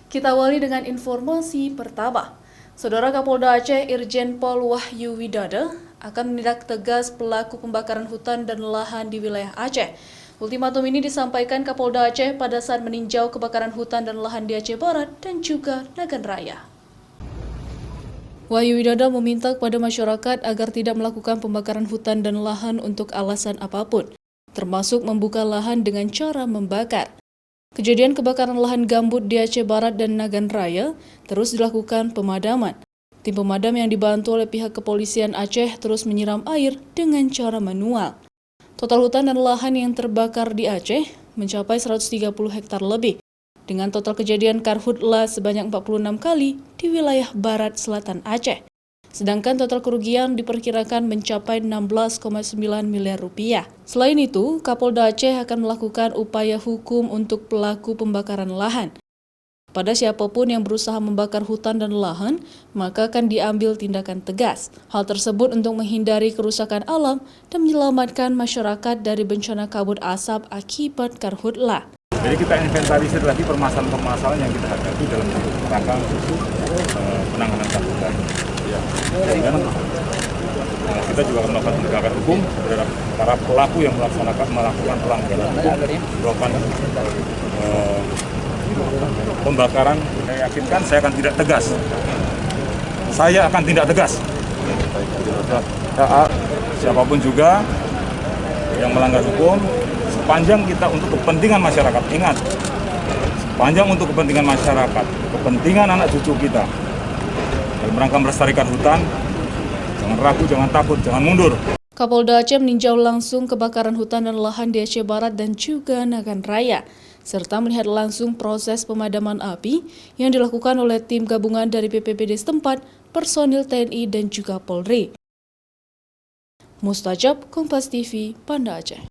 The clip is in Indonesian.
Kita awali dengan informasi pertama. Saudara Kapolda Aceh Irjen Pol Wahyu Widada akan menindak tegas pelaku pembakaran hutan dan lahan di wilayah Aceh. Ultimatum ini disampaikan Kapolda Aceh pada saat meninjau kebakaran hutan dan lahan di Aceh Barat dan juga Nagan Raya. Wahyu Widada meminta kepada masyarakat agar tidak melakukan pembakaran hutan dan lahan untuk alasan apapun, termasuk membuka lahan dengan cara membakar. Kejadian kebakaran lahan gambut di Aceh Barat dan Nagan Raya terus dilakukan pemadaman. Tim pemadam yang dibantu oleh pihak kepolisian Aceh terus menyiram air dengan cara manual. Total hutan dan lahan yang terbakar di Aceh mencapai 130 hektar lebih, dengan total kejadian karhutla sebanyak 46 kali di wilayah barat selatan Aceh. Sedangkan total kerugian diperkirakan mencapai 16,9 miliar rupiah. Selain itu, Kapolda Aceh akan melakukan upaya hukum untuk pelaku pembakaran lahan. Pada siapapun yang berusaha membakar hutan dan lahan, maka akan diambil tindakan tegas. Hal tersebut untuk menghindari kerusakan alam dan menyelamatkan masyarakat dari bencana kabut asap akibat karhutla. Jadi kita inventarisir lagi permasalahan-permasalahan yang kita hadapi dalam rangka penanganan karhutla. Dan kita juga akan melakukan penegakan hukum terhadap para pelaku yang melakukan pelanggaran hukum, melakukan pembakaran. Saya yakinkan saya akan tidak tegas. Saya akan tidak tegas. Siapapun juga yang melanggar hukum, sepanjang kita untuk kepentingan masyarakat, ingat, sepanjang untuk kepentingan masyarakat, kepentingan anak cucu kita, dalam rangka melestarikan hutan, jangan ragu, jangan takut, jangan mundur. Kapolda Aceh meninjau langsung kebakaran hutan dan lahan di Aceh Barat dan juga Nagan Raya, serta melihat langsung proses pemadaman api yang dilakukan oleh tim gabungan dari BPBD setempat, personil TNI dan juga Polri. Mustajab, Kompas TV, Banda Aceh.